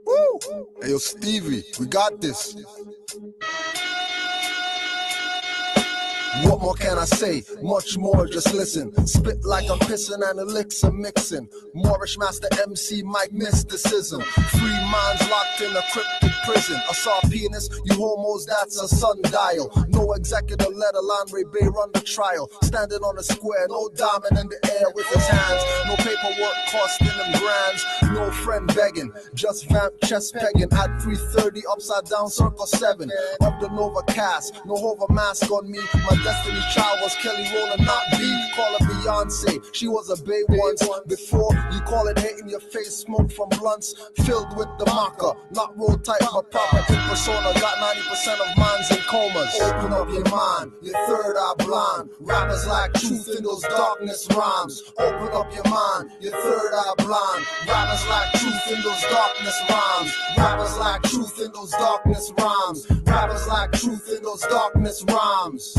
Woo! Hey, yo, Stevie, we got this. What more can I say? Much more, just listen. Spit like I'm pissing and elixir mixing. Moorish master MC Mike mysticism. Free minds locked in a cryptic prison. I saw penis, you homos, that's a sundial. No executive, let alone Ray Bay run the trial. Standing on the square, no diamond in the air with his hands. No paperwork costing him grands. No friend begging, just vamp chest pegging. At 3:30, upside down, circle 7. Of the Nova cast, no hover mask on me. My Destiny's Child was Kelly Rowland, not B. Call her Beyonce, she was a bae once. Before you call it hate in your face, smoke from blunts filled with the mocker. Not roll type, but proper in persona. Got 90% of minds in comas. Open up your mind, your third eye blind. Rappers like truth in those darkness rhymes. Open up your mind, your third eye blind. Rappers like truth in those darkness rhymes. Rappers like truth in those darkness rhymes. Rappers like truth in those darkness rhymes.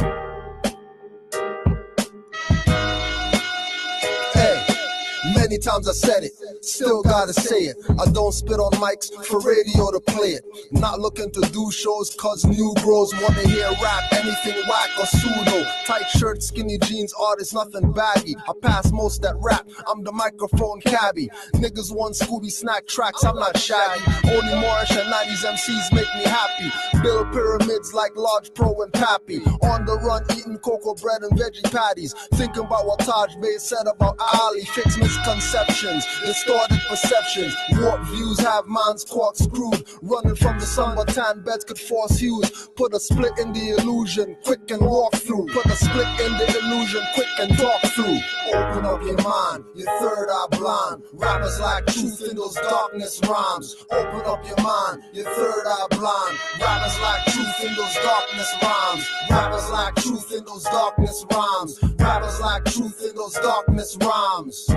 Many times I said it, still gotta say it. I don't spit on mics for radio to play it. Not looking to do shows cause new bros wanna hear rap, anything whack or pseudo. Tight shirt, skinny jeans, artists, nothing baggy. I pass most that rap, I'm the microphone cabbie. Niggas want Scooby snack tracks, I'm not shabby. Only Moorish and 90s MCs make me happy. Build pyramids like Lodge Pro and Pappy. On the run, eating cocoa bread and veggie patties. Thinking about what Taj Bey said about Ali. Fix misconceptions, distorted perceptions. Warped views have minds corkscrewed. Running from the sun, but tan beds could force hues. Put a split in the illusion, quick and walk through. Put a split in the illusion, quick and talk through. Open up your mind, your third eye blind. Rappers like truth in those darkness rhymes. Open up your mind, your third eye blind. Rappers like truth in those darkness rhymes. Rappers like truth in those darkness rhymes. Rappers like truth in those darkness rhymes.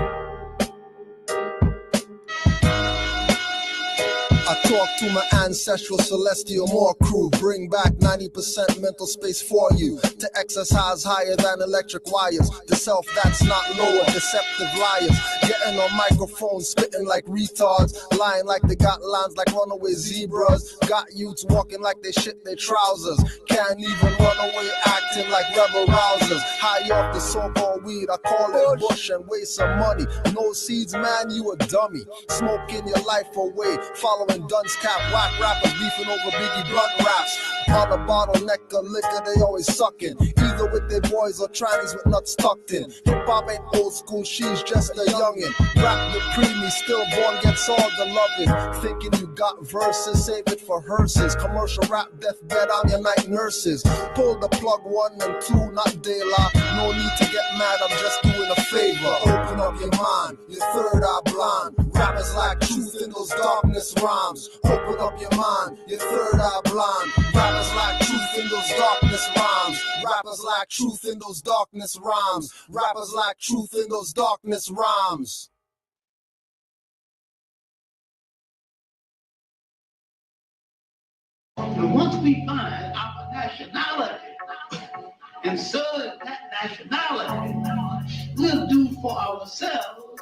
I talk to my ancestral celestial more crew. Bring back 90% mental space for you. To exercise higher than electric wires. The self that's not lower, deceptive liars. Getting on microphones, spitting like retards. Lying like they got lines like runaway zebras. Got youths walking like they shit their trousers. Can't even run away acting like rebel rousers. High off the so-called weed, I call it bush and waste some money. No seeds, man, you a dummy. Smoking your life away, following dunce cap, whack rappers beefing over Biggie Blunt raps. On a bottleneck of liquor, they always sucking. Either with their boys or trannies with nuts tucked in. Hip-hop ain't old school, she's just a youngin'. Rap the preemie, stillborn gets all the lovin'. Thinking you got verses, save it for hearses. Commercial rap, deathbed, I'm your night nurses. Pull the plug 1 and 2, not de la. No need to get mad, I'm just doing a favor. Open up your mind, your third eye blind. Rappers like truth in those darkness rhymes. Open up your mind, your third eye blind. Rappers like truth in those darkness rhymes. Rappers like truth in those darkness rhymes. Rappers like truth in those darkness rhymes. And once we find our nationality and serve that nationality, we'll do for ourselves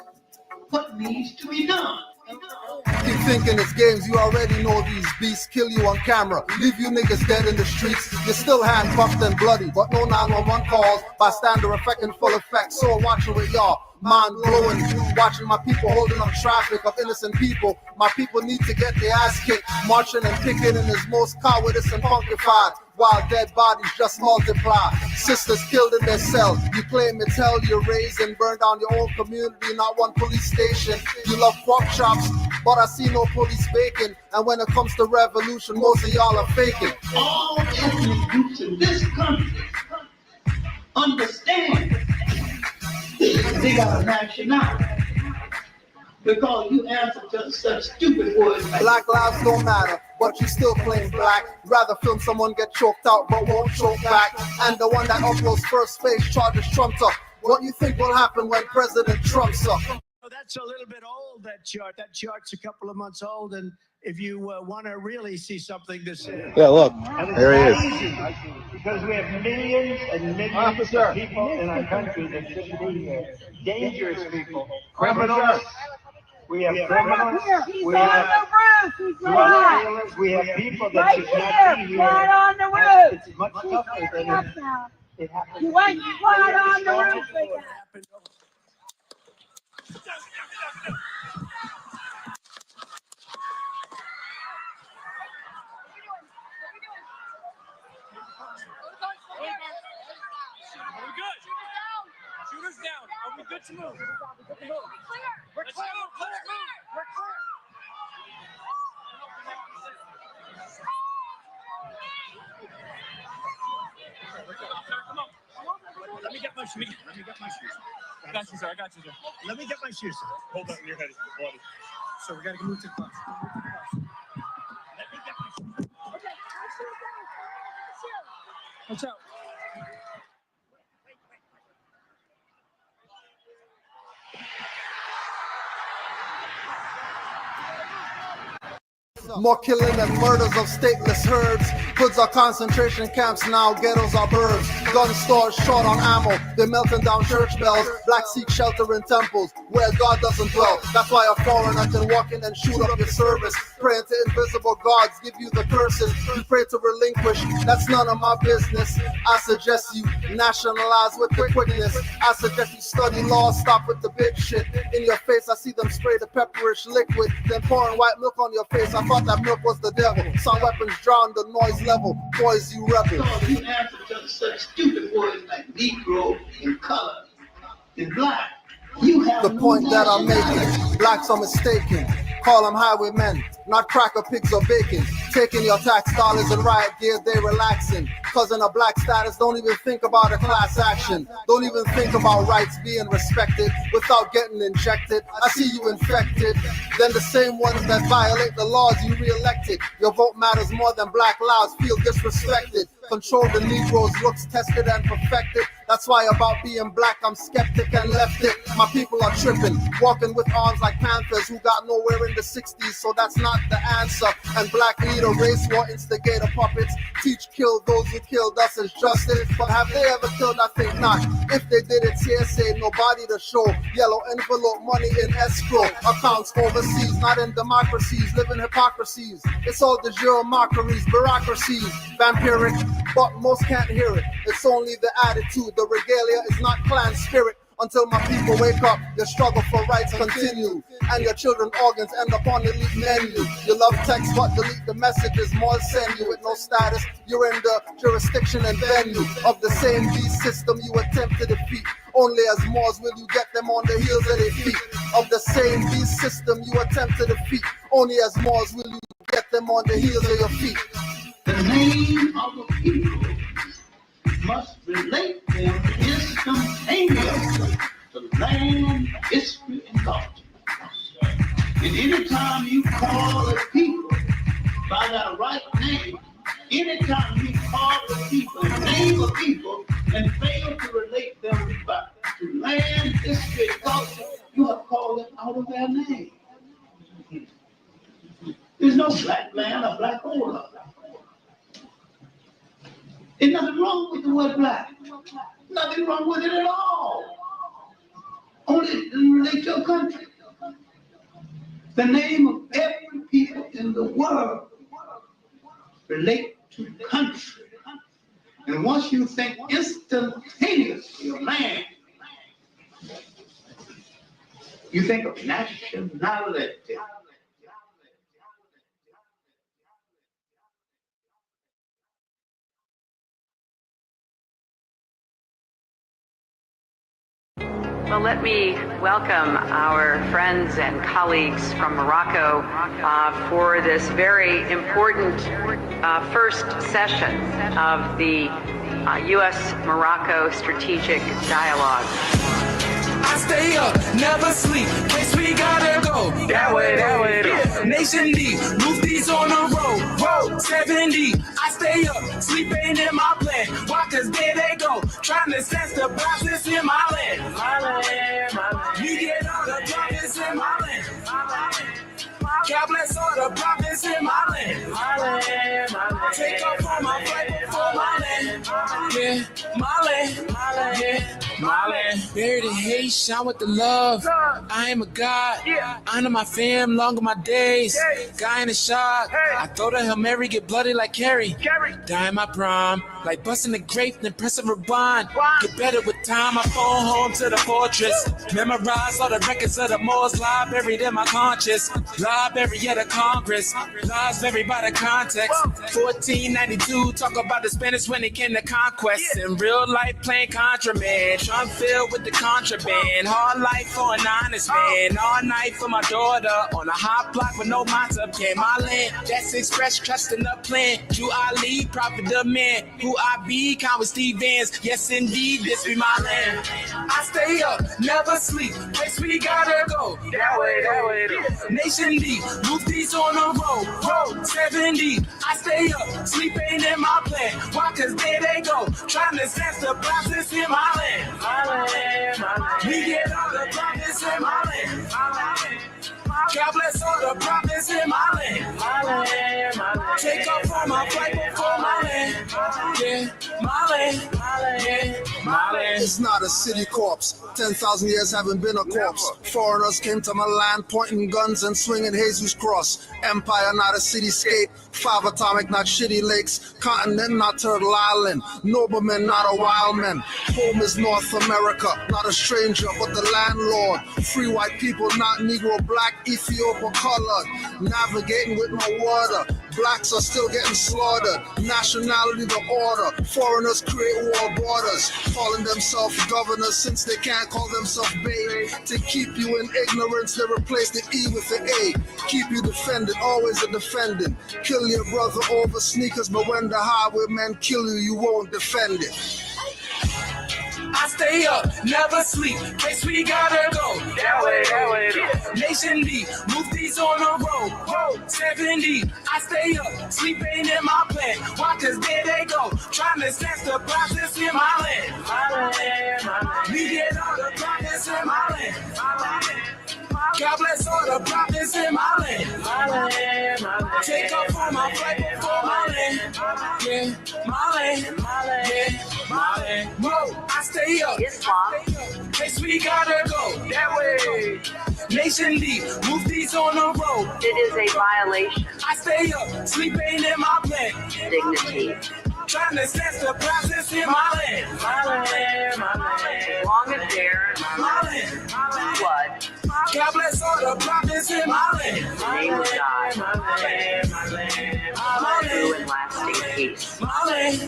what needs to be done. Keep thinking it's games, you already know these beasts kill you on camera, leave you niggas dead in the streets. You're still handcuffed and bloody, but no 911 calls. Bystander effect in full effect, so watching with y'all. Mind blowing, watching my people holding up traffic of innocent people. My people need to get their ass kicked. Marching and picketing is most cowardice and funkified, while dead bodies just multiply. Sisters killed in their cell. You claim it's hell, you raised and burned down your own community, not one police station. You love pork chops, but I see no police bacon. And when it comes to revolution, most of y'all are faking. All ethnic groups in this country understand they got a nationality, because you answer to such stupid words like Black lives don't matter, but you still claim black. Rather film someone get choked out but won't choke back. And the one that uploads first page charges trumped up. What you think will happen when President Trump's up? that's a little bit old, that chart. That chart's a couple of months old, and if you want to really see something to say. Yeah, look, there he is. Easy, because we have millions and millions of people in our country that shouldn't be here. Dangerous people, criminals. We have criminals. We have drug dealers. We have people that should not be here. Right on the roof. It's much tougher than it happens. You ain't right on the roof again. Shooters down. Are we good to move? We're clear. We're clear. Come on. Let me get my shoes. I got you, sir. Let me get my shoes. Hold that in your head. It's bloody. So we got to move to the class. Let me get my shoes. Okay, Watch out. More killing and murders of stateless herds. Hoods are concentration camps now, ghettos are burbs. Gun stores short on ammo, they're melting down church bells. Blacks seek shelter in temples where God doesn't dwell. That's why a foreigner can walk in and shoot up your service. Praying to invisible gods, give you the curses. You pray to relinquish, that's none of my business. I suggest you nationalize with the quickness. I suggest you study law, stop with the big shit. In your face, I see them spray the pepperish liquid, then pouring white milk on your face. I thought that milk was the devil. Some weapons drown the noise level. Boys, you rebels. So you answer to such stupid words like Negro and color and black. You have the point that I'm making. Blacks are mistaken. Call them highwaymen, not cracker pigs or bacon. Taking your tax dollars and riot gear, they relaxing. Cause in a black status, don't even think about a class action. Don't even think about rights being respected without getting injected. I see you infected. Then the same ones that violate the laws you re-elected. Your vote matters more than black lives feel disrespected. Control the Negroes, looks tested and perfected. That's why about being black, I'm skeptic and left it. My people are tripping, walking with arms like panthers who got nowhere in the 60s, so that's not the answer. And black leader, race war instigator puppets, teach kill those who killed us as justice. But have they ever killed? I think not. If they did it, TSA, nobody to show. Yellow envelope, money in escrow. Accounts overseas, not in democracies, living hypocrisies. It's all de jure mockeries, bureaucracies, vampiric, but most can't hear it. It's only the attitude. The regalia is not clan spirit. Until my people wake up, your struggle for rights continue. And your children's organs end up on the elite menu. You love text, but delete the messages. More send you with no status. You're in the jurisdiction and venue of the same beast system you attempt to defeat. Only as Moors will you get them on the heels of their feet. Of the same beast system you attempt to defeat. Only as Moors will you get them on the heels of your feet. The name of a people must relate them instantaneously to land, history, and culture. And anytime you call a people by that right name, anytime you call the people, name a people, and fail to relate them back to land, history, and culture, you have called them out of their name. There's no black land or black order. There's nothing wrong with the word black. Nothing wrong with it at all. Only relate to a country. The name of every people in the world relate to country. And once you think instantaneously of land, you think of nationality. Well, let me welcome our friends and colleagues from Morocco for this very important first session of the U.S.-Morocco Strategic Dialogue. I stay up, never sleep, case we gotta go. That way. Yeah. Nation D, Mufti's on the road. 70, I stay up, sleep ain't in my plan. Why? Cause there they go, trying to sense the process in my land. We get all the darkness God bless all the prophets in my land. Take off on my flight before my land. Yeah, my land. Yeah, my land. Buried in hate, shine with the love. I am a God. Honor my fam, longer my days. Guy in the shop. I throw the Hail Mary, get bloody like Carrie. Die in my prime, like busting the grape, then pressing a bond. Get better with time, I phone home to the fortress. Memorize all the records of the Moors, lie buried in my conscience. Library at the Congress, lies buried by the context. 1492, talk about the Spanish when it came to conquest. In real life, playing contraband, trunk filled with the contraband. Hard life for an honest man, all night for my daughter. On a hot block with no matza pan. My land, that's express trust in the plan. Drew Ali, prophet of man. Who I be, count with Steve Vance. Yes, indeed, this be my land. I stay up, never sleep. Place we gotta go. That way. Nation D, Mufti's on the road. 70. I stay up, sleep ain't in my plan. Why? Cause there they go. Trying to sense the process in my land. We get all the prophets in my land. God bless all the prophets in my land. Take off on my flight before my land. Yeah, my land. Yeah, my land. It's not a city corpse. 10,000 years haven't been a corpse. Foreigners came to my land pointing guns and swinging Jesus cross. Empire, not a cityscape. 5 atomic, not shitty lakes. Continent, not Turtle Island. Noblemen, not a wild man. Home is North America, not a stranger, but the landlord. Free white people, not Negro, black, Ethiopia colored. Navigating with no water. Blacks are still getting slaughtered. Nationality, the order. Foreigners create war borders. Calling themselves governors since they can't call themselves babe. To keep you in ignorance, they replace the E with the A. Keep you defended, always a defendant. Kill your brother over sneakers, but when the highwaymen kill you, you won't defend it. I stay up, never sleep, place we gotta go. That way. Nation D, Mufti's on the road. 70, I stay up, sleep ain't in my plan. Why? Cause there they go, trying to sense the process in my land. We get all the prophets in my land. God bless all the prophets in my land. Take off on my flight before my land. Yeah, my land. Yeah, my land. Whoa, I stay up. Islam. Place we gotta go. That way. Nation D, Mufti's on the road. It is a violation I stay up, sleep ain't in my plan. of dignity. Trying to sense the process in my land. As long as there's blood, God bless all the prophets in my land. the name of God, true and lasting peace. My land.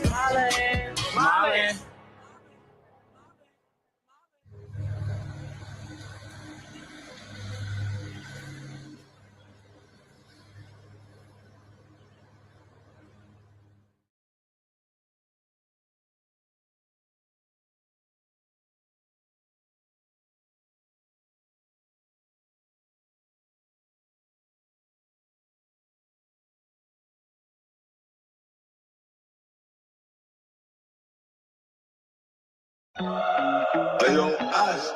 Ayo, eyes.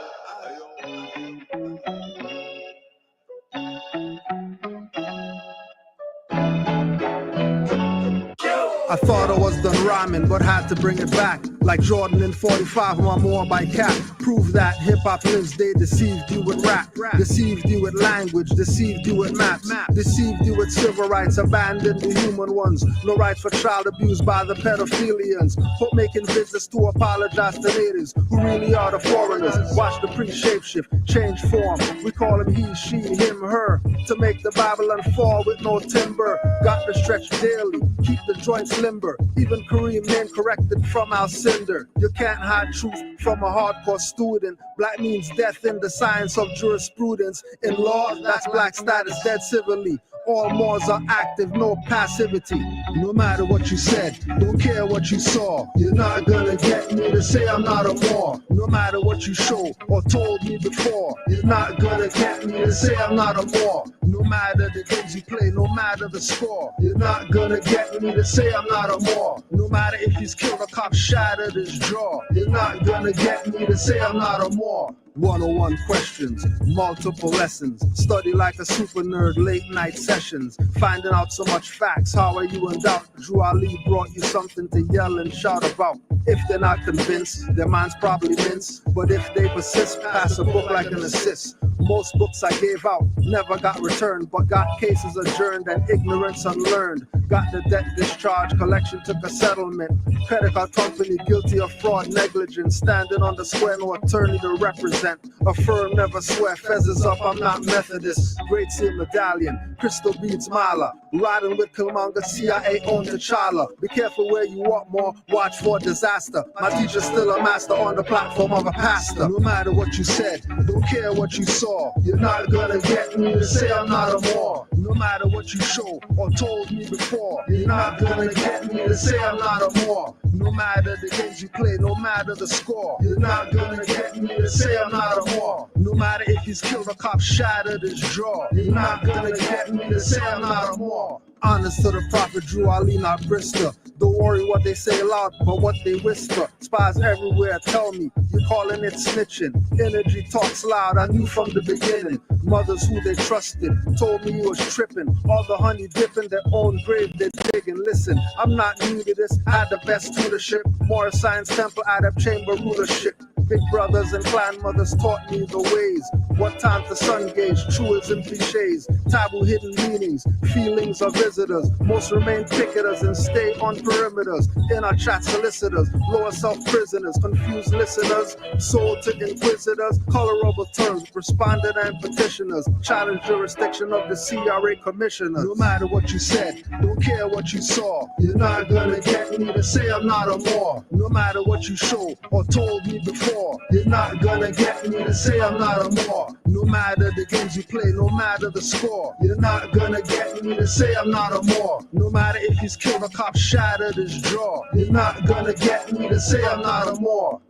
I thought I was done rhyming, but had to bring it back. Like Jordan in 45 on my more by cap. Prove that hip-hop lives, they deceived you with rap. Deceived you with language, deceived you with maps. Deceived you with civil rights, abandoned the human ones. No rights for child abuse by the pedophilians. Hope making visits to apologize to natives who really are the foreigners. Watch the pre-shapeshift, change form. We call him he, she, him, her. To make the Bible unfall with no timber. Got to stretch daily, keep the joints limber. Even Kareem men corrected from our cinder. You can't hide truth from a hardcore student. Black means death in the science of jurisprudence. In law, that's black status, dead civilly. All Moors are active, no passivity. No matter what you said, don't care what you saw. You're not gonna get me to say I'm not a Moor. No matter what you show or told me before, you're not gonna get me to say I'm not a Moor. No matter the games you play, no matter the score, you're not gonna get me to say I'm not a Moor. No matter if he's killed a cop, shattered his jaw, you're not gonna get me to say I'm not a Moor. 101 questions, multiple lessons. Study like a super nerd, late night sessions. Finding out so much facts, how are you in doubt? Drew Ali brought you something to yell and shout about. If they're not convinced, their minds probably mince. But if they persist, pass a book like an assist. Most books I gave out never got returned, but got cases adjourned and ignorance unlearned. Got the debt discharged, collection took a settlement. Credit card company guilty of fraud, negligence. Standing on the square, no attorney to represent. A firm never swear, fezzes up, I'm not Methodist. Great Seal Medallion, crystal beads mala. Riding with Killmonger, CIA owned T'Challa. Be careful where you walk more, watch for disaster. My teacher's still a master on the platform of a pastor. No matter what you said, don't care what you saw. You're not gonna get me to say I'm not a Moor. No matter what you show or told me before, you're not gonna get me to say I'm not a Moor. No matter the games you play, no matter the score, you're not gonna get me to say I'm not a Moor. No matter if he's killed a cop, shattered his jaw, you're not gonna get me to say I'm not a Moor. Honest to the prophet, Drew Ali, not Bristol. Don't worry what they say loud, but what they whisper. Spies everywhere tell me, you're calling it snitching. Energy talks loud, I knew from the beginning. Mothers who they trusted told me he was tripping. All the honey dipping their own grave they digging. Listen, I'm not new to this, I had the best tutorship. Moorish Science Temple, Adab Chamber rulership. Big brothers and clan mothers taught me the ways. What time to sun gauge, truism cliches, taboo hidden meanings, feelings of visitors. Most remain picketers and stay on perimeters. In our chat solicitors, lower self prisoners, confused listeners, sold to inquisitors, colorable terms, respondent and petitioners, challenge jurisdiction of the CRA commissioners. No matter what you said, don't care what you saw, you're not gonna get me to say I'm not a Moor. No matter what you show or told me before, you're not gonna get me to say I'm not a Moor. No matter the games you play, no matter the score, you're not gonna get me to say I'm not a Moor. No matter if he's killed a cop, shattered his jaw, you're not gonna get me to say I'm not a Moor.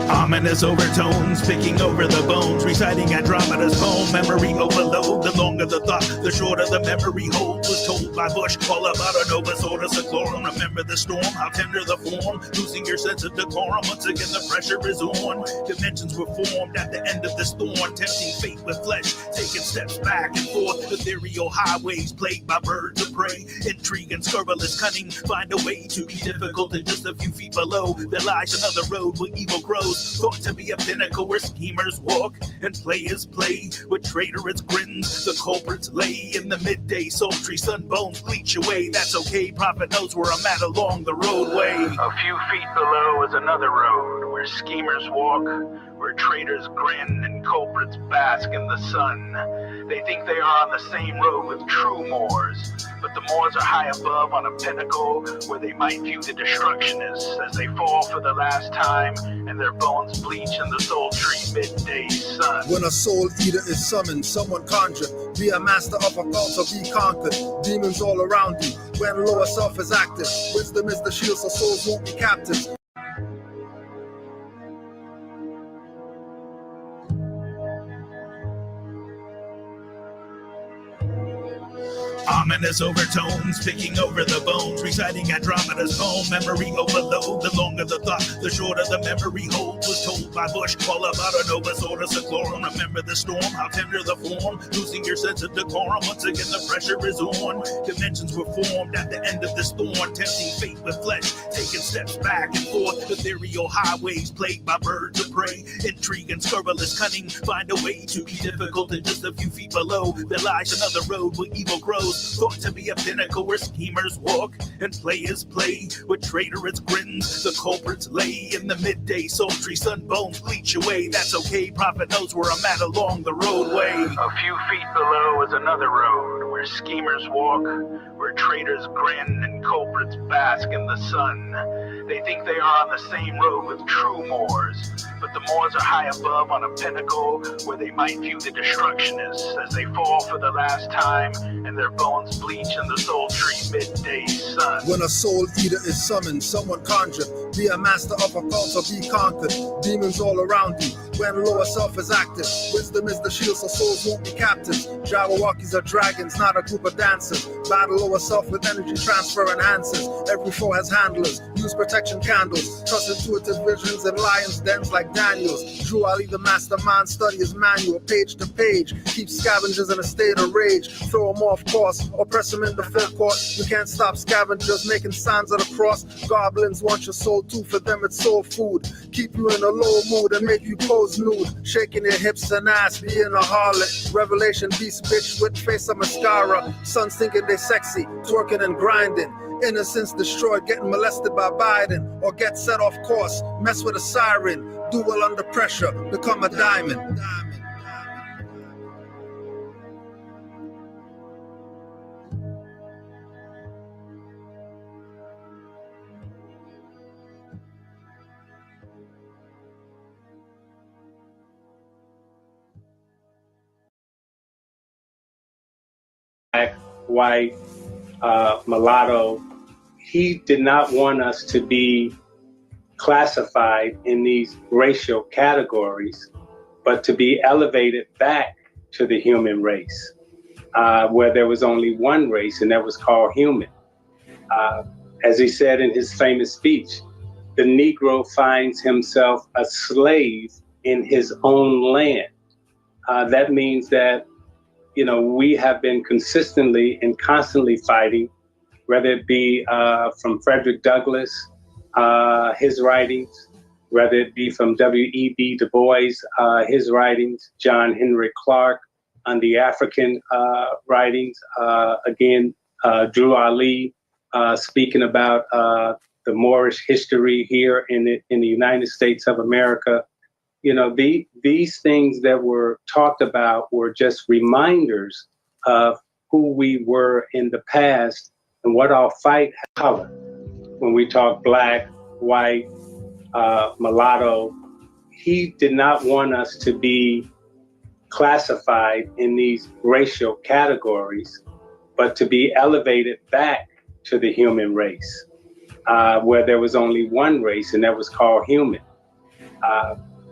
Ominous overtones, picking over the bones, reciting Andromeda's poem, memory overload. The longer the thought, the shorter the memory hold. Was told by Bush, all about a Novus Order Seclorum. Remember the storm, how tender the form, losing your sense of decorum. Once again the pressure is on. Dimensions were formed at the end of this thorn, tempting fate with flesh, taking steps back and forth. Ethereal highways plagued by birds of prey, intrigue and scurrilous cunning find a way to be difficult. And just a few feet below, there lies another road where evil grows. Thought to be a pinnacle where schemers walk and players play with traitorous grins. The culprits lay in the midday, sultry sunbones bleach away. That's okay, prophet knows where I'm at along the roadway. A few feet below is another road where schemers walk, where traitors grin and culprits bask in the sun. They think they are on the same road with true Moors, but the Moors are high above on a pinnacle where they might view the destructionists as they fall for the last time and their bones bleach in the sultry midday sun. When a soul eater is summoned, someone conjure. Be a master of a cult or be conquered. Demons all around you when lower self is active. Wisdom is the shield so souls won't be captives. Ominous overtones, picking over the bones, reciting Andromeda's poem, memory overload. The longer the thought, the shorter the memory hold. Was told by Bush, all about a Novus Order Seclorum. Remember the storm, how tender the form, losing your sense of decorum. Once again the pressure is on. Dimensions were formed at the end of this thorn, tempting fate with flesh, taking steps back and forth. Ethereal highways plagued by birds of prey, intrigue and scurrilous cunning find a way to be difficult. And just a few feet below, there lies another road where evil grows. shadows, thought to be a pinnacle where schemers walk and players play with traitorous grins. The culprits lay in the midday sultry sunbones bleach away. That's okay, prophet knows where I'm at along the roadway. A few feet below is another road where schemers walk, where traitors grin and culprits bask in the sun. They think they are on the same road with true Moors, but the Moors are high above on a pinnacle where they might view the destructionists as they fall for the last time and their bones bleach in the sultry midday sun. When a soul eater is summoned, someone conjure. Be a master of a cult or be conquered. Demons all around you when lower self is active. Wisdom is the shield so souls won't be captives. Jabberwockies are dragons, not a group of dancers. Battle lower self with energy transfer enhances. Every foe has handlers. Use protection candles. Trust intuitive visions and lions' dens like Daniel's. Drew Ali the mastermind, study his manual page to page. Keep scavengers in a state of rage. Throw them off course or press them in the full court. You can't stop scavengers making signs of the cross. Goblins want your soul too, for them it's soul food. Keep you in a low mood and make you pose nude. Shaking your hips and ass, being a harlot. Revelation beast bitch with face of mascara. Sons thinking they sexy, twerking and grinding. Innocence destroyed, getting molested by Biden. Or get set off course, mess with a siren. Do well under pressure, become a diamond. Black, white, mulatto. He did not want us to be classified in these racial categories, but to be elevated back to the human race, where there was only one race, and that was called human. As he said in his famous speech, the Negro finds himself a slave in his own land. That means that, you know, we have been consistently and constantly fighting, whether it be from Frederick Douglass, his writings, whether it be from W.E.B. Du Bois, his writings, John Henry Clark on the African writings, again, Drew Ali speaking about the Moorish history here in the United States of America. You know, these things that were talked about were just reminders of who we were in the past and what our fight color. When we talk black, white, mulatto, he did not want us to be classified in these racial categories, but to be elevated back to the human race, where there was only one race, and that was called human.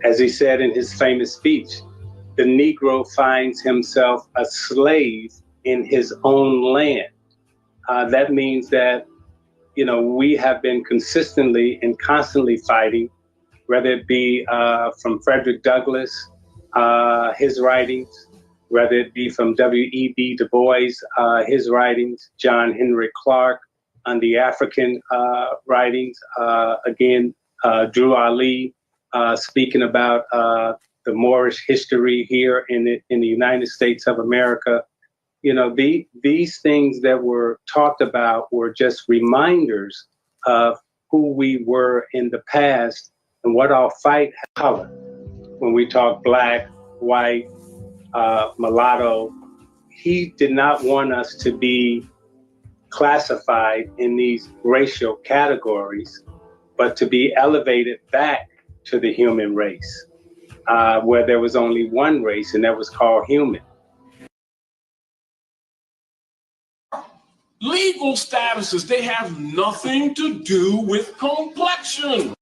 As he said in his famous speech, the Negro finds himself a slave in his own land. That means that, you know, we have been consistently and constantly fighting, whether it be from Frederick Douglass, his writings, whether it be from W.E.B. Du Bois, his writings, John Henry Clark on the African writings, again, Drew Ali speaking about the Moorish history here in the United States of America. You know, these things that were talked about were just reminders of who we were in the past and what our fight color. When we talk black, white, mulatto, he did not want us to be classified in these racial categories, but to be elevated back to the human race, where there was only one race, and that was called human. Legal statuses, they have nothing to do with complexion.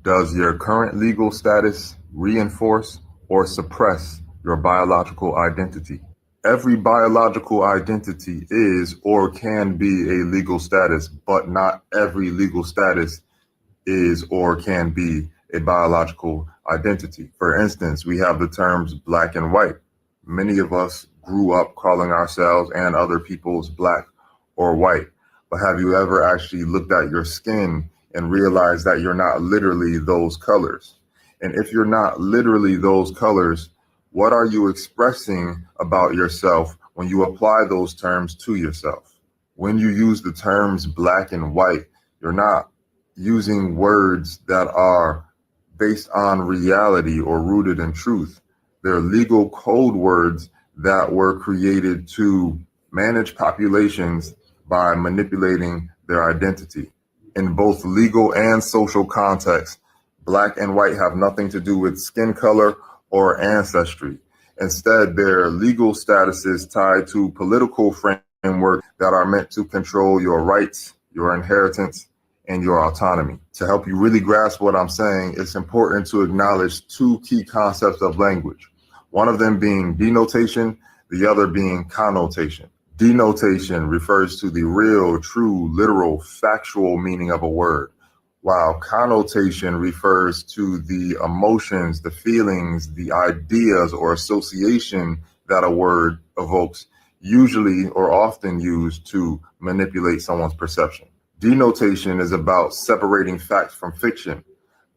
Does your current legal status reinforce or suppress your biological identity? Every biological identity is or can be a legal status, but not every legal status is or can be a biological identity. For instance, we have the terms black and white. Many of us grew up calling ourselves and other people's black or white. But have you ever actually looked at your skin and realized that you're not literally those colors? And if you're not literally those colors, What are you expressing about yourself when you apply those terms to yourself? When you use the terms black and white, you're not using words that are based on reality or rooted in truth. They're legal code words that were created to manage populations by manipulating their identity. In both legal and social contexts, black and white have nothing to do with skin color or ancestry. Instead, their legal status is tied to political frameworks that are meant to control your rights, your inheritance, and your autonomy. To help you really grasp what I'm saying, it's important to acknowledge two key concepts of language, one of them being denotation, the other being connotation. Denotation refers to the real, true, literal, factual meaning of a word, while connotation refers to the emotions, the feelings, the ideas or association that a word evokes, usually or often used to manipulate someone's perception. Denotation is about separating facts from fiction.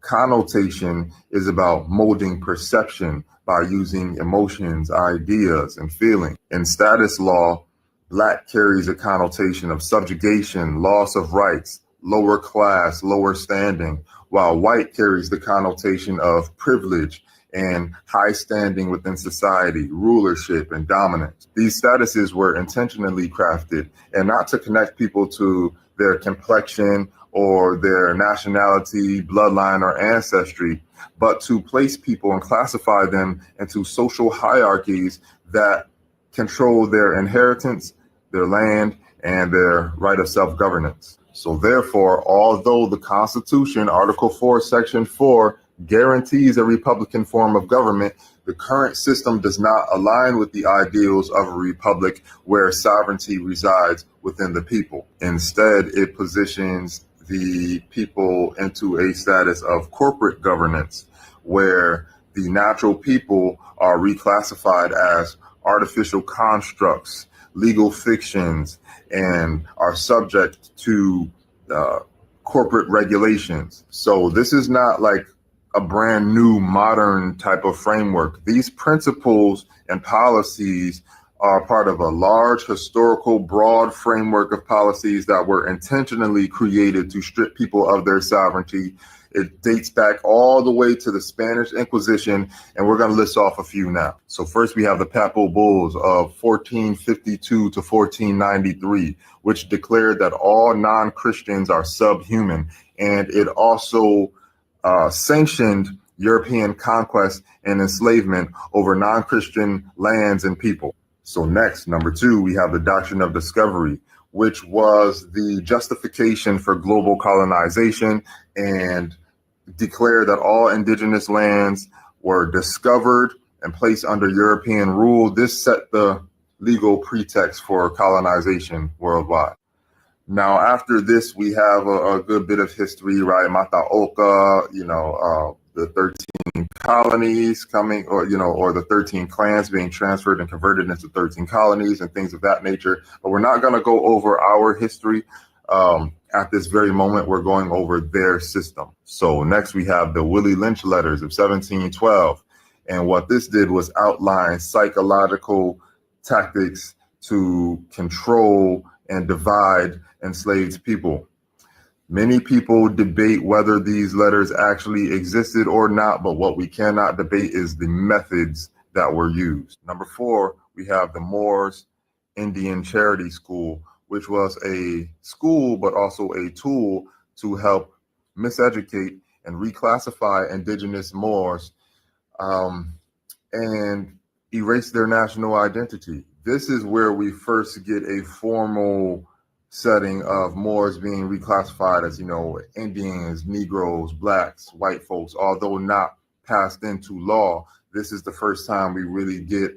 Connotation is about molding perception by using emotions, ideas, and feelings. In status law, black carries a connotation of subjugation, loss of rights, lower class, lower standing, while white carries the connotation of privilege and high standing within society, rulership, and dominance. These statuses were intentionally crafted and not to connect people to their complexion or their nationality, bloodline, or ancestry, but to place people and classify them into social hierarchies that control their inheritance, their land, and their right of self-governance. So therefore, although the Constitution, Article 4, Section 4, guarantees a Republican form of government, the current system does not align with the ideals of a republic where sovereignty resides within the people. Instead, it positions the people into a status of corporate governance, where the natural people are reclassified as artificial constructs, legal fictions, and are subject to corporate regulations. So this is not like a brand new modern type of framework. These principles and policies are part of a large historical broad framework of policies that were intentionally created to strip people of their sovereignty. It dates back all the way to the Spanish Inquisition, and we're going to list off a few now. So first we have the Papal Bulls of 1452 to 1493, which declared that all non-Christians are subhuman, and it also sanctioned European conquest and enslavement over non-Christian lands and people. So next, number 2, we have the Doctrine of Discovery, which was the justification for global colonization and declared that all indigenous lands were discovered and placed under European rule. This set the legal pretext for colonization worldwide. Now, after this, we have a good bit of history, right? Mata Oka, the 13 colonies coming, or the 13 clans being transferred and converted into 13 colonies and things of that nature. But we're not going to go over our history at this very moment. We're going over their system. So next we have the Willie Lynch letters of 1712. And what this did was outline psychological tactics to control and divide enslaved people. Many people debate whether these letters actually existed or not, but what we cannot debate is the methods that were used. Number 4, we have the Moors Indian Charity School, which was a school, but also a tool to help miseducate and reclassify indigenous Moors and erase their national identity. This is where we first get a formal setting of Moors being reclassified as, Indians, Negroes, blacks, white folks, although not passed into law. This is the first time we really get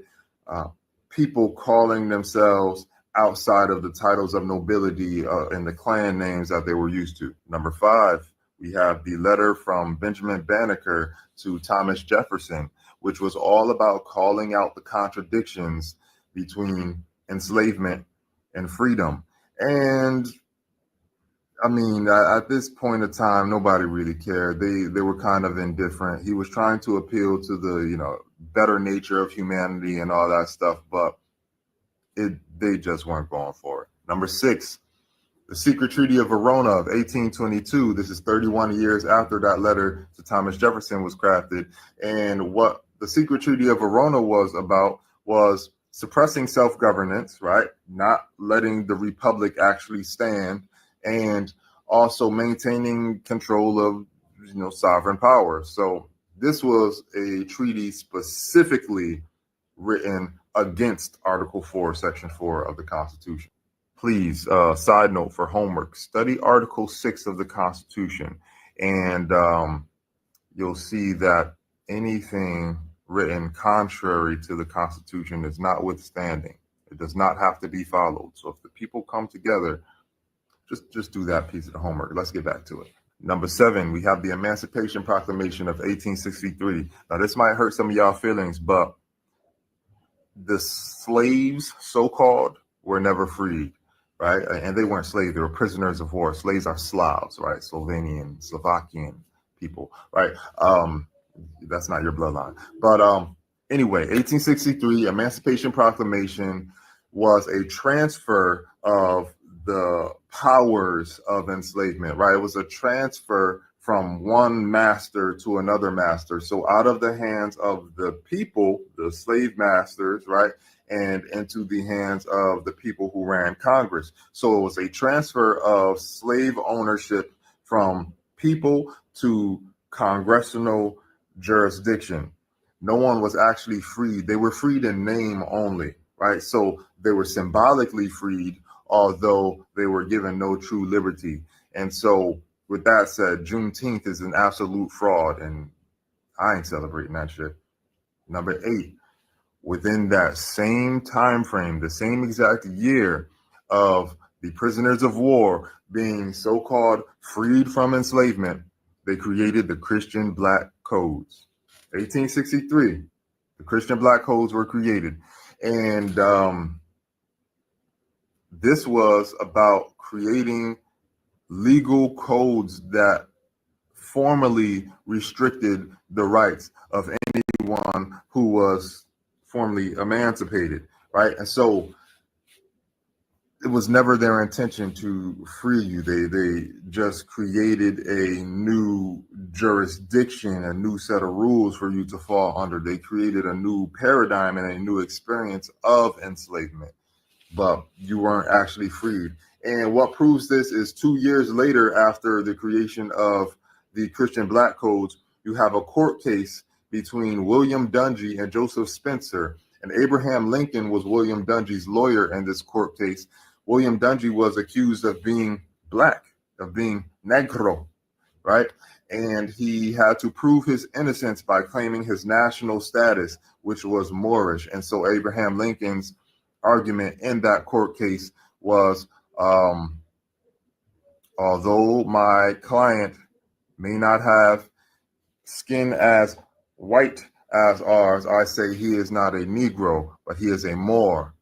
people calling themselves outside of the titles of nobility and the clan names that they were used to. Number 5, we have the letter from Benjamin Banneker to Thomas Jefferson, which was all about calling out the contradictions between enslavement and freedom. And I mean, at this point in time, nobody really cared. They were kind of indifferent. He was trying to appeal to better nature of humanity and all that stuff, but they just weren't going for it. Number 6, the Secret Treaty of Verona of 1822. This is 31 years after that letter to Thomas Jefferson was crafted. And what the Secret Treaty of Verona was about was suppressing self-governance, right? Not letting the republic actually stand, and also maintaining control of, sovereign power. So this was a treaty specifically written against Article 4, Section 4 of the Constitution. Please, side note for homework, study Article 6 of the Constitution, and you'll see that anything written contrary to the Constitution is notwithstanding. It does not have to be followed. So if the people come together, just do that piece of the homework. Let's get back to it. Number 7, we have the Emancipation Proclamation of 1863. Now, this might hurt some of y'all feelings, but the slaves, so-called, were never freed, right? And they weren't slaves. They were prisoners of war. Slaves are Slavs, right? Slovenian, Slovakian people, right? That's not your bloodline. But anyway, 1863 Emancipation Proclamation was a transfer of the powers of enslavement, right? It was a transfer from one master to another master. So out of the hands of the people, the slave masters, right, and into the hands of the people who ran Congress. So it was a transfer of slave ownership from people to congressional jurisdiction. No one was actually freed. They were freed in name only, right? So they were symbolically freed, although they were given no true liberty. And so with that said, Juneteenth is an absolute fraud, and I ain't celebrating that shit. Number 8, within that same time frame, the same exact year of the prisoners of war being so-called freed from enslavement, they created the Christian Black Codes. 1863, the Christian Black Codes were created. And this was about creating legal codes that formally restricted the rights of anyone who was formally emancipated, right? And so it was never their intention to free you. They just created a new jurisdiction, a new set of rules for you to fall under. They created a new paradigm and a new experience of enslavement, but you weren't actually freed. And what proves this is 2 years later, after the creation of the Christian Black Codes, you have a court case between William Dungy and Joseph Spencer. And Abraham Lincoln was William Dungy's lawyer in this court case. William Dungy was accused of being black, of being negro, right? And he had to prove his innocence by claiming his national status, which was Moorish. And so Abraham Lincoln's argument in that court case was, although my client may not have skin as white as ours, I say he is not a Negro, but he is a Moor.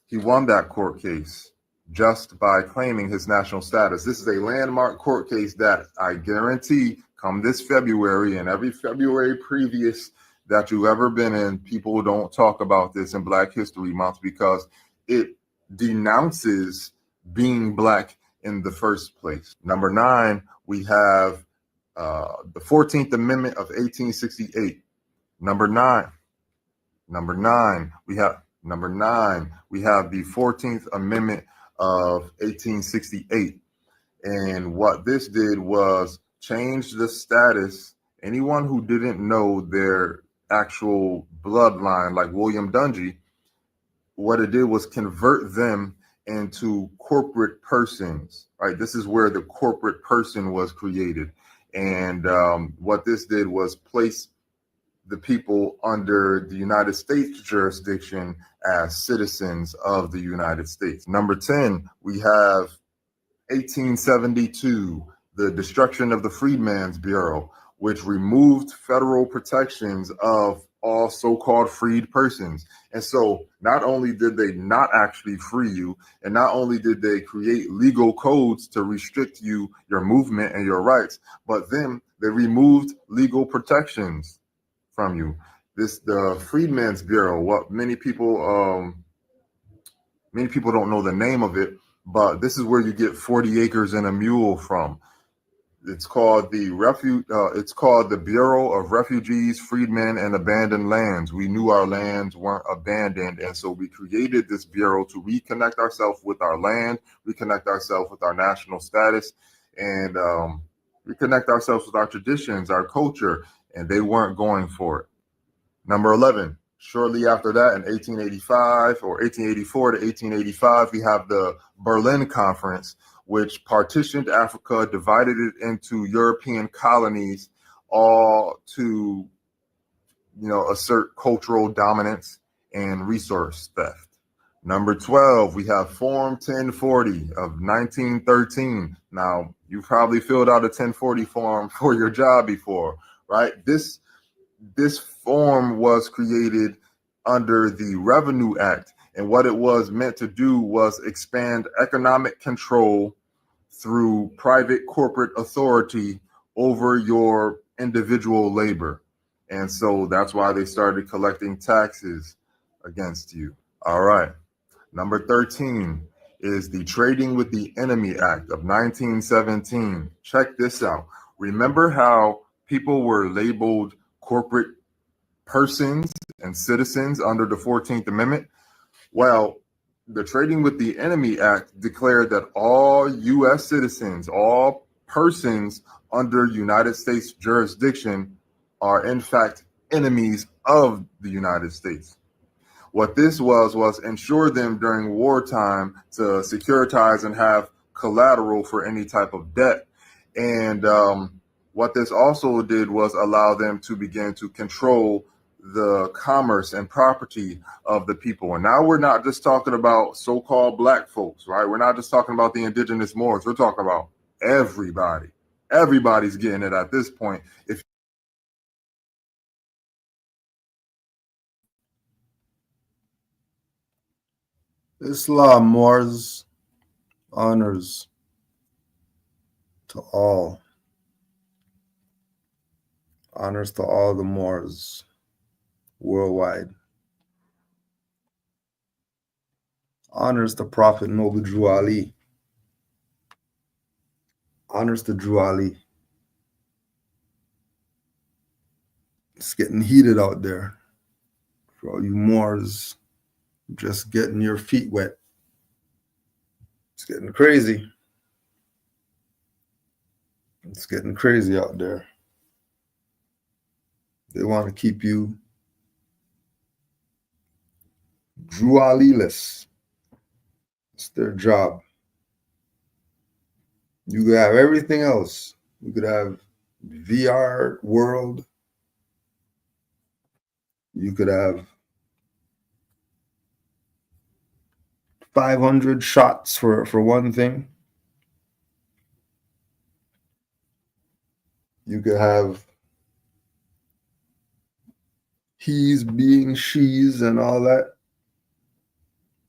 He won that court case just by claiming his national status. This is a landmark court case that I guarantee come this February and every February previous that you've ever been in, people don't talk about this in Black History Month because it denounces being black in the first place. Number 9, we have the 14th Amendment of 1868. Number 9, we have the 14th Amendment of 1868. And what this did was change the status. Anyone who didn't know their actual bloodline, like William Dungy, what it did was convert them into corporate persons, right? This is where the corporate person was created. And what this did was place the people under the United States jurisdiction as citizens of the United States. Number 10, we have 1872, the destruction of the Freedmen's Bureau, which removed federal protections of all so-called freed persons. And so not only did they not actually free you, and not only did they create legal codes to restrict you, your movement and your rights, but then they removed legal protections from you. the Freedmen's Bureau. What many people don't know the name of it, but this is where you get 40 acres and a mule from. It's called it's called the Bureau of Refugees, Freedmen, and Abandoned Lands. We knew our lands weren't abandoned, and so we created this bureau to reconnect ourselves with our land, reconnect ourselves with our national status, and reconnect ourselves with our traditions, our culture, and they weren't going for it. Number 11, shortly after that, in 1885 or 1884 to 1885, we have the Berlin Conference, which partitioned Africa, divided it into European colonies, all to, assert cultural dominance and resource theft. Number 12, we have Form 1040 of 1913. Now, you probably filled out a 1040 form for your job before, right? This form was created under the Revenue Act, and what it was meant to do was expand economic control through private corporate authority over your individual labor. And so that's why they started collecting taxes against you. All right. Number 13 is the Trading with the Enemy Act of 1917. Check this out. Remember how people were labeled corporate persons and citizens under the 14th Amendment? Well, the Trading with the Enemy Act declared that all U.S. citizens, all persons under United States jurisdiction are in fact enemies of the United States. What this was ensure them during wartime to securitize and have collateral for any type of debt. And what this also did was allow them to begin to control the commerce and property of the people. And now we're not just talking about so-called black folks, right? We're not just talking about the indigenous Moors. We're talking about everybody. Everybody's getting it at this point. If Islam, Moors, honors to all. Honors to all the Moors worldwide. Honors the Prophet Noble Drew Ali. Honors to Drew Ali. It's getting heated out there. For all you Moors just getting your feet wet. It's getting crazy. It's getting crazy out there. They want to keep you Drew Ali-less. It's their job. You could have everything else. You could have VR world. You could have 500 shots for one thing. You could have he's being she's and all that.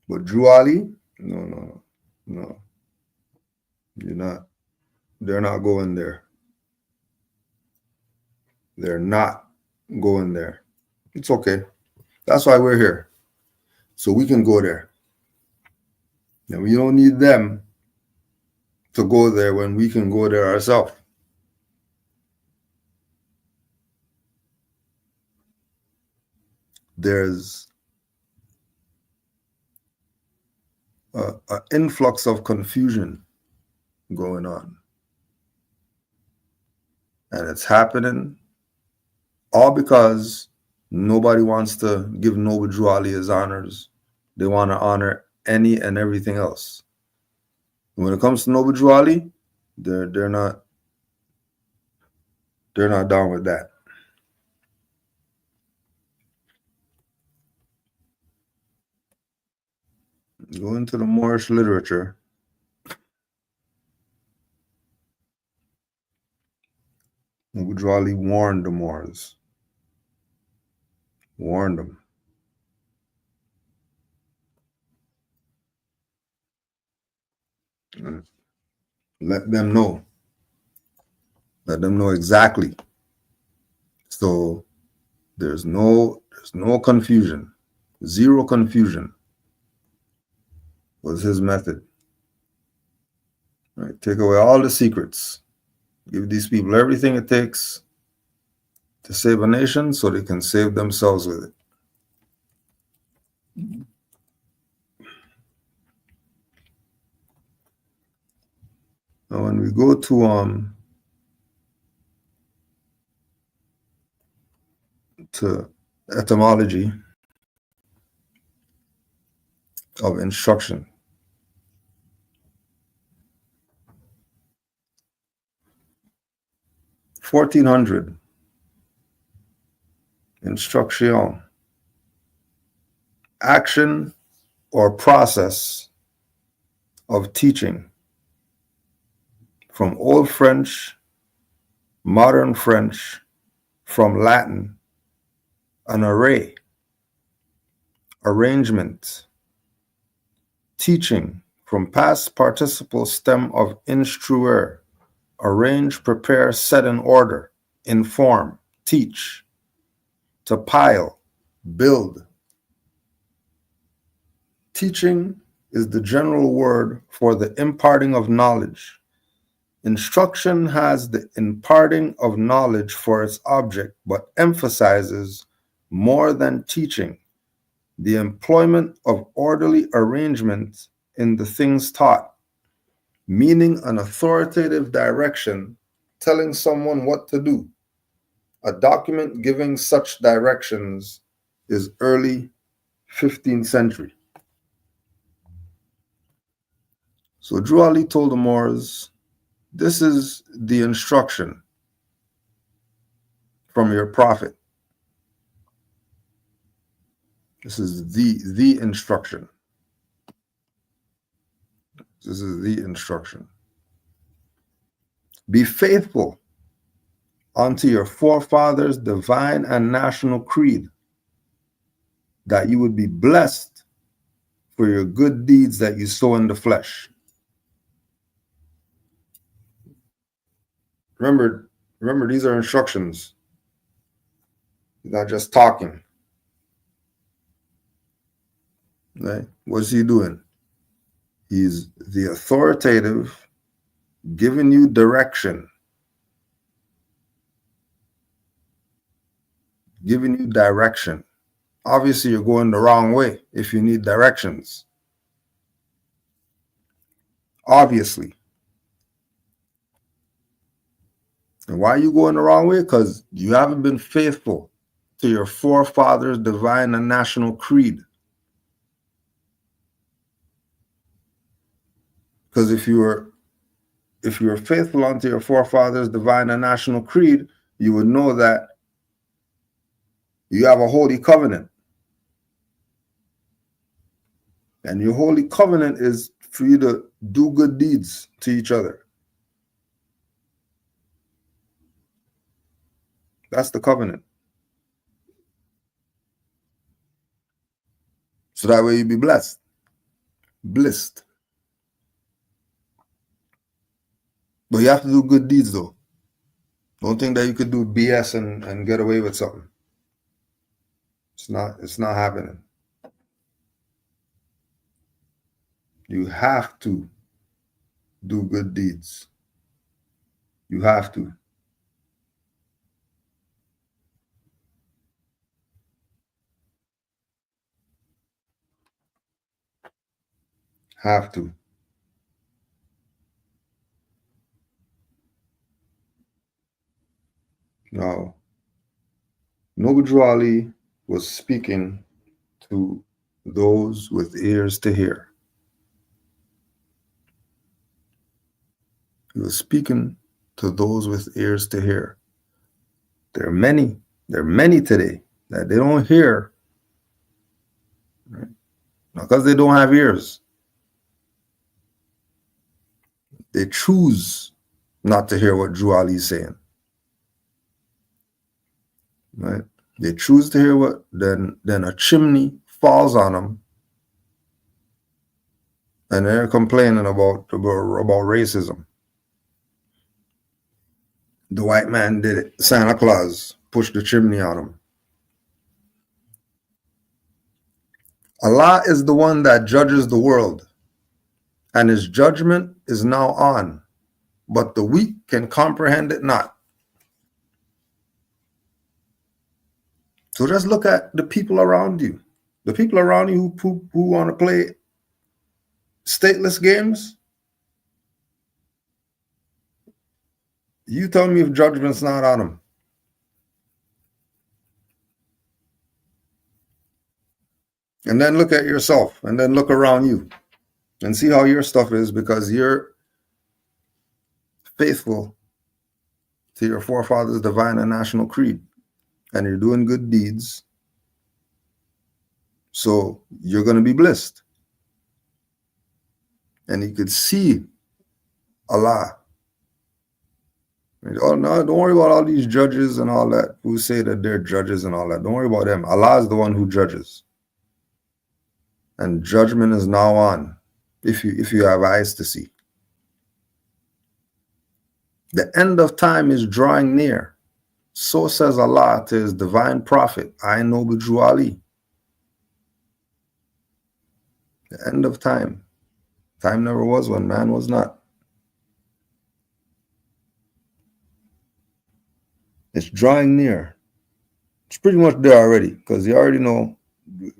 But Drew Ali? No. You're not. They're not going there. They're not going there. It's okay. That's why we're here. So we can go there. And we don't need them to go there when we can go there ourselves. There's an influx of confusion going on. And it's happening all because nobody wants to give Noble Drew Ali his honors. They want to honor any and everything else. And when it comes to Noble Drew Ali, they're not down with that. Go into the Moorish literature. Noble Drew Ali warned the Moors. Warned them. Let them know. Let them know exactly. So There's no confusion. Zero confusion was his method. Right? Take away all the secrets. Give these people everything it takes to save a nation so they can save themselves with it. Now, when we go to etymology of instruction, (1400) instruction, action or process of teaching, from Old French, Modern French, from Latin, an array, arrangement, teaching, from past participle stem of instruere, arrange, prepare, set in order, inform, teach, to pile, build. Teaching is the general word for the imparting of knowledge. Instruction has the imparting of knowledge for its object, but emphasizes more than teaching the employment of orderly arrangement in the things taught, meaning an authoritative direction telling someone what to do. A document giving such directions is early 15th century. So Drew Ali told the Moors, this is the instruction from your prophet. This is the instruction. This is the instruction. Be faithful unto your forefathers' divine and national creed, that you would be blessed for your good deeds that you sow in the flesh. Remember, these are instructions. He's not just talking. Right? What's he doing? He's the authoritative, giving you direction. Giving you direction. Obviously, you're going the wrong way if you need directions. Obviously. And why are you going the wrong way? Because you haven't been faithful to your forefathers' divine and national creed. Because if you were faithful unto your forefathers' divine and national creed, you would know that you have a holy covenant. And your holy covenant is for you to do good deeds to each other. That's the covenant. So that way you be blessed. Blessed. But you have to do good deeds though. Don't think that you could do BS and get away with something. It's not happening. You have to do good deeds. You have to. Have to. Now, Noble Drew Ali was speaking to those with ears to hear. He was speaking to those with ears to hear. There are many today that they don't hear, right? Not because they don't have ears. They choose not to hear what Drew Ali is saying. Right? They choose to hear what, then a chimney falls on them, and they're complaining about racism. The white man did it. Santa Claus pushed the chimney on him. Allah is the one that judges the world, and his judgment is now on, but the weak can comprehend it not. So just look at the people around you. The people around you who want to play stateless games, you tell me if judgment's not on them. And then look at yourself, and then look around you and see how your stuff is, because you're faithful to your forefathers' divine and national creed, and you're doing good deeds. So you're going to be blessed. And you could see Allah. Oh, no, don't worry about all these judges and all that who say that they're judges and all that. Don't worry about them. Allah is the one who judges. And judgment is now on, if you have eyes to see. The end of time is drawing near. So says Allah to his divine prophet, I Noble Drew Ali. The end of time. Time never was when man was not. It's drawing near. It's pretty much there already, because you already know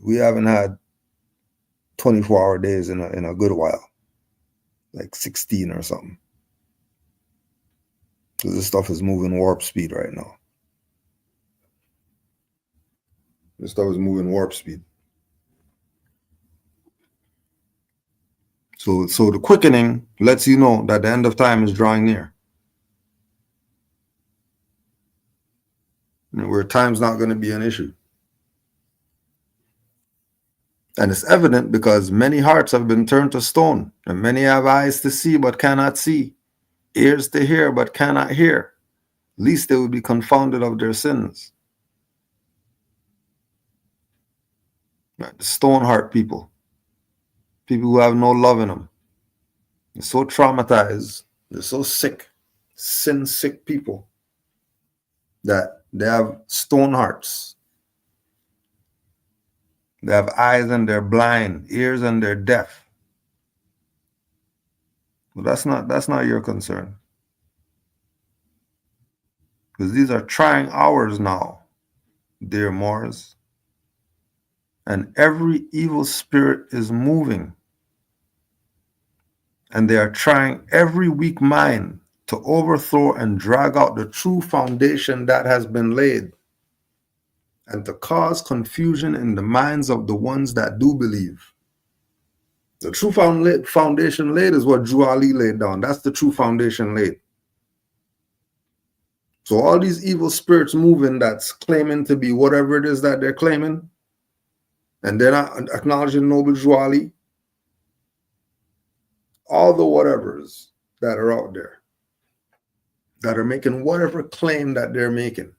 we haven't had 24-hour days in a good while, like 16 or something. Because this stuff is moving warp speed right now. This stuff is moving warp speed. So the quickening lets you know that the end of time is drawing near. Where time's not going to be an issue. And it's evident because many hearts have been turned to stone, and many have eyes to see but cannot see, ears to hear but cannot hear, lest they would be confounded of their sins. Right? The stone heart people who have no love in them. They're so traumatized, they're so sick, sin sick people, that they have stone hearts. They have eyes and they're blind, ears and they're deaf. But that's not your concern. Because these are trying hours now, dear Moors. And every evil spirit is moving. And they are trying every weak mind to overthrow and drag out the true foundation that has been laid, and to cause confusion in the minds of the ones that do believe. The true foundation laid is what Drew Ali laid down. That's the true foundation laid. So all these evil spirits moving that's claiming to be whatever it is that they're claiming, and they're not acknowledging Noble Drew Ali, all the whatevers that are out there, that are making whatever claim that they're making.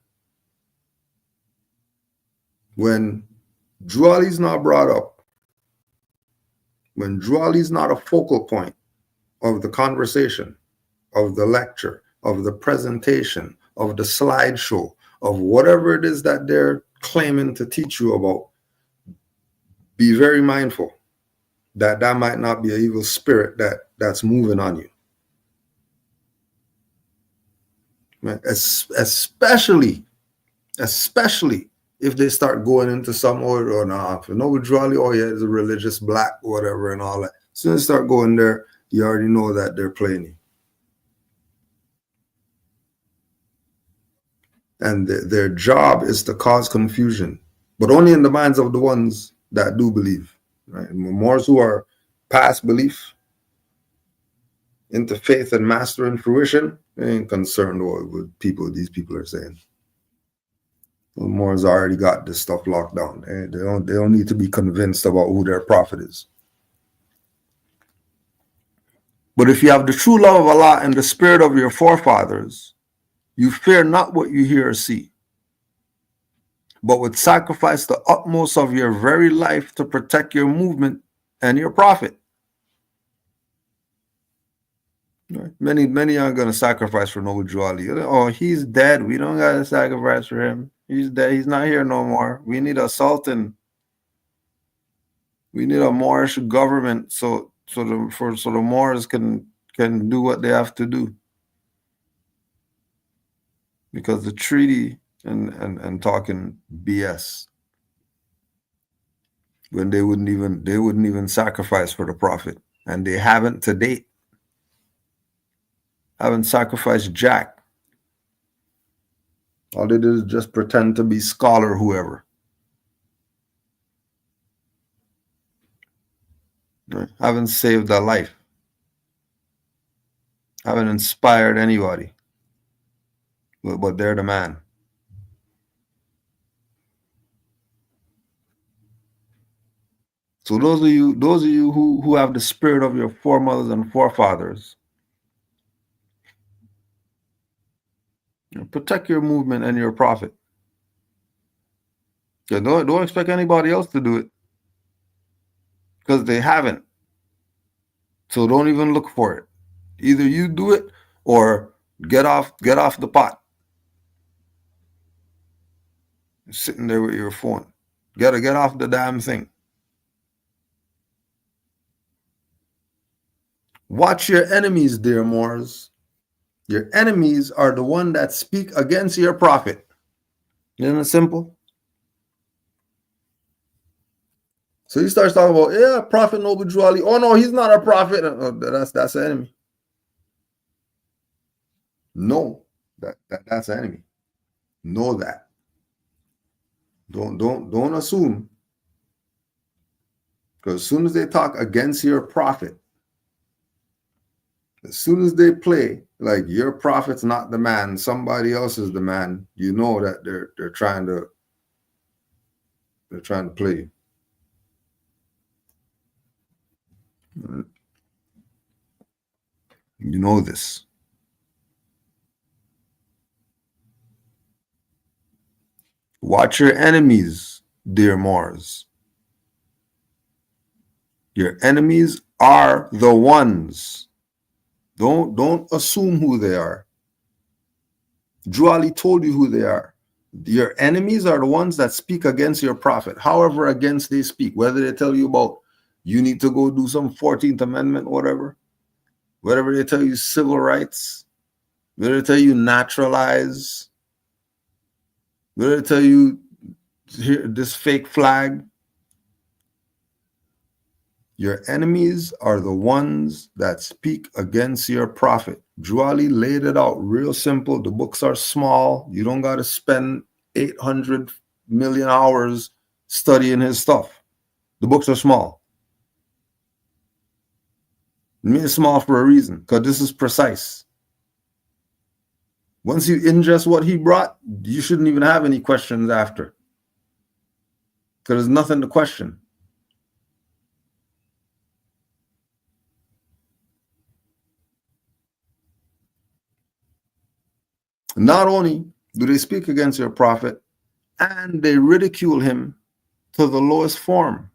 When Drew Ali's not brought up, when Drew Ali's not a focal point of the conversation, of the lecture, of the presentation, of the slideshow, of whatever it is that they're claiming to teach you about, be very mindful that that might not be an evil spirit that's moving on you. Especially if they start going into some order or not. For Noble Drew Ali, oh yeah, it's a religious black, whatever, and all that. As soon as they start going there, you already know that they're playing you. And their job is to cause confusion, but only in the minds of the ones that do believe. Right? Moors who are past belief into faith and master and fruition, they ain't concerned with these people are saying. The Moors already got this stuff locked down. They don't need to be convinced about who their prophet is. But if you have the true love of Allah and the spirit of your forefathers, you fear not what you hear or see, but would sacrifice the utmost of your very life to protect your movement and your prophet. Right? Many aren't going to sacrifice for Noble Drew Ali. Oh, he's dead. We don't got to sacrifice for him. He's dead. He's not here no more. We need a sultan. We need a Moorish government so the Moors can do what they have to do. Because the treaty and talking BS when they wouldn't even sacrifice for the Prophet, and they haven't to date. Haven't sacrificed Jack. All they did is just pretend to be scholar, whoever. Haven't saved their life. Haven't inspired anybody. But they're the man. So those of you who have the spirit of your foremothers and forefathers, protect your movement and your prophet. Don't expect anybody else to do it, because they haven't. So don't even look for it. Either you do it or get off the pot. You're sitting there with your phone. Get off the damn thing. Watch your enemies, dear Moors. Your enemies are the one that speak against your prophet. Isn't it simple? So he starts talking about, yeah, Prophet Noble Drew Ali. Oh no, he's not a prophet. That's an enemy. No, that's an enemy. Know that. Don't assume. Because as soon as they talk against your prophet, as soon as they play like your prophet's not the man, somebody else is the man, you know that they're trying to play you. You know this. Watch your enemies, dear Moors. Your enemies are the ones. Don't assume who they are. Drew Ali told you who they are. Your enemies are the ones that speak against your prophet, however against they speak, whether they tell you about you need to go do some 14th Amendment, whatever they tell you civil rights, whether they tell you naturalize, whether they tell you here, this fake flag. Your enemies are the ones that speak against your prophet. Drew Ali laid it out real simple. The books are small. You don't got to spend 800 million hours studying his stuff. The books are small. I mean, it's small for a reason, because this is precise. Once you ingest what he brought, you shouldn't even have any questions after, because there's nothing to question. Not only do they speak against your prophet, and they ridicule him to the lowest form.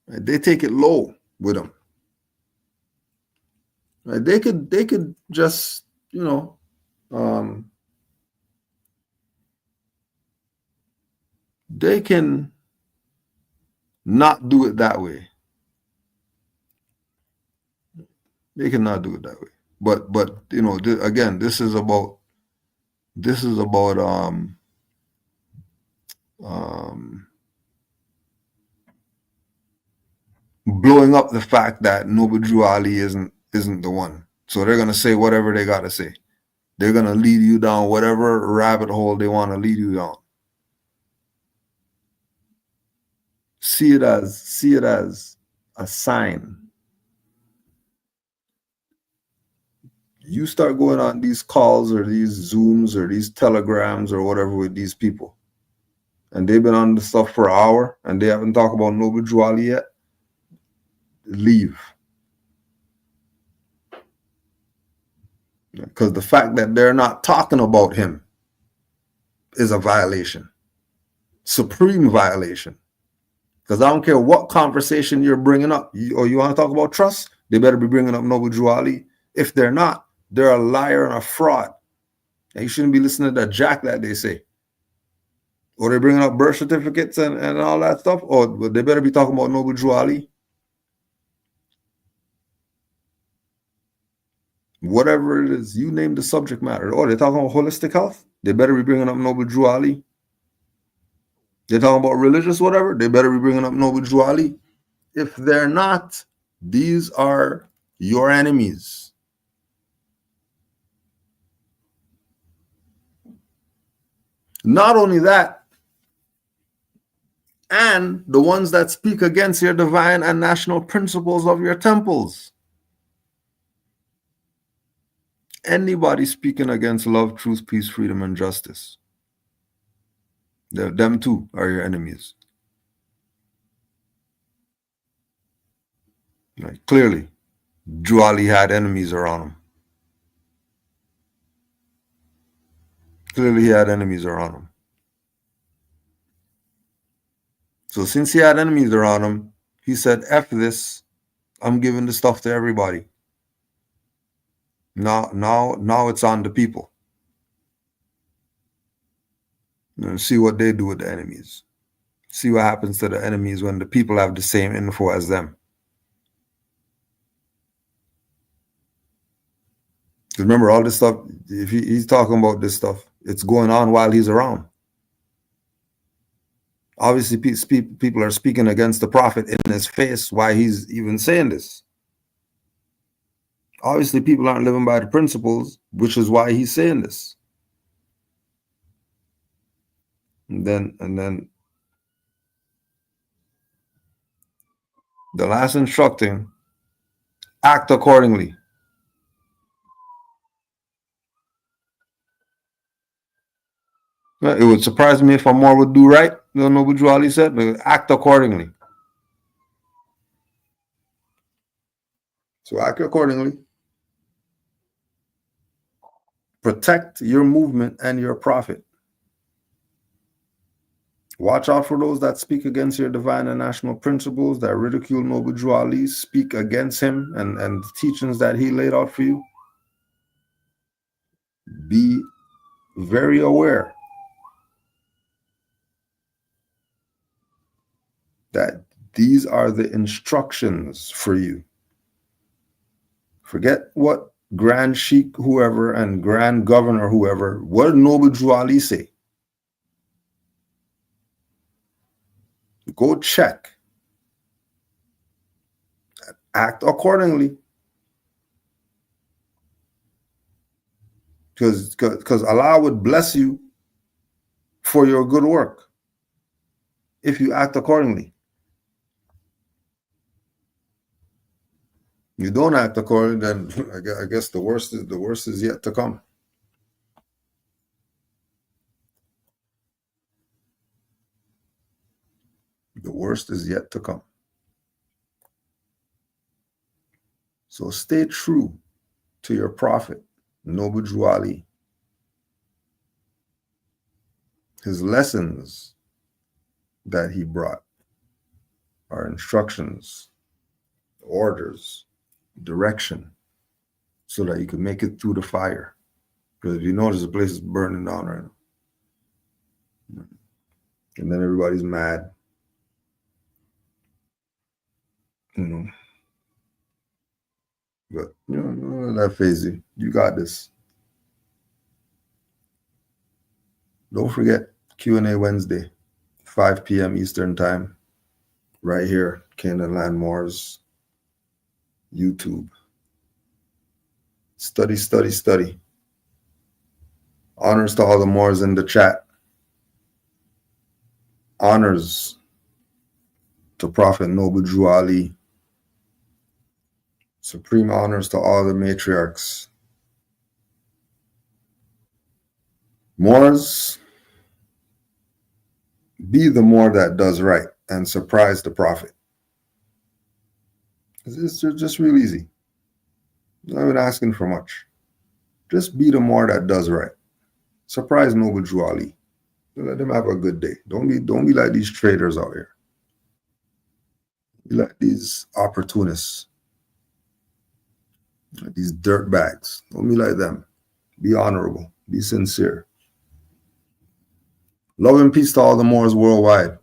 They take it low with him. They could just, they can not do it that way. They cannot do it that way. But again, this is about blowing up the fact that Noble Drew Ali isn't the one. So they're gonna say whatever they gotta say. They're gonna lead you down whatever rabbit hole they want to lead you down. See it as a sign. You start going on these calls or these Zooms or these Telegrams or whatever with these people, and they've been on the stuff for an hour and they haven't talked about Noble Drew Ali yet, leave. Because the fact that they're not talking about him is a violation. Supreme violation. Because I don't care what conversation you're bringing up. You want to talk about trust? They better be bringing up Noble Drew Ali. If they're not, they're a liar and a fraud. And you shouldn't be listening to that jack that they say. Or they bringing up birth certificates and all that stuff? Or they better be talking about Noble Drew Ali. Whatever it is, you name the subject matter. Oh, they're talking about holistic health? They better be bringing up Noble Drew Ali. They're talking about religious whatever? They better be bringing up Noble Drew Ali. If they're not, these are your enemies. Not only that, and the ones that speak against your divine and national principles of your temples. Anybody speaking against love, truth, peace, freedom, and justice, them too are your enemies. Like, clearly, Drew Ali had enemies around him. Clearly, he had enemies around him. So since he had enemies around him, he said, F this, I'm giving the stuff to everybody. Now it's on the people. And see what they do with the enemies. See what happens to the enemies when the people have the same info as them. Remember, all this stuff, if he's talking about this stuff, it's going on while he's around. Obviously, people are speaking against the prophet in his face while he's even saying this. Obviously, people aren't living by the principles, which is why he's saying this. And then the last instructing, act accordingly. It would surprise me if Amor would do right. You know what Drew Ali said? Act accordingly. So act accordingly. Protect your movement and your prophet. Watch out for those that speak against your divine and national principles, that ridicule Noble Drew Ali, speak against him and the teachings that he laid out for you. Be very aware that these are the instructions for you. Forget what Grand Sheikh whoever and Grand Governor whoever, what did Noble Drew Ali say? Go check. Act accordingly. Because Allah would bless you for your good work if you act accordingly. You don't act accordingly, then I guess the worst is yet to come. The worst is yet to come. So stay true to your prophet, Noble Drew Ali. His lessons that he brought are instructions, orders, direction, so that you can make it through the fire. Because if you notice, the place is burning down right now. And then everybody's mad. You know. But, you know, that phase you. You got this. Don't forget, Q&A Wednesday, 5 p.m. Eastern Time, right here, Caaanland Moors, YouTube. Study, study, study. Honors to all the Moors in the chat. Honors to Prophet Noble Drew Ali. Supreme honors to all the matriarchs. Moors, be the Moor that does right and surprise the Prophet. It's just real easy. I'm not even asking for much. Just be the Moor that does right. Surprise Noble Drew Ali. Let them have a good day. Don't be like these traitors out here. Be like these opportunists. Like these dirtbags. Don't be like them. Be honorable. Be sincere. Love and peace to all the Moors worldwide.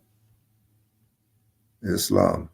Islam.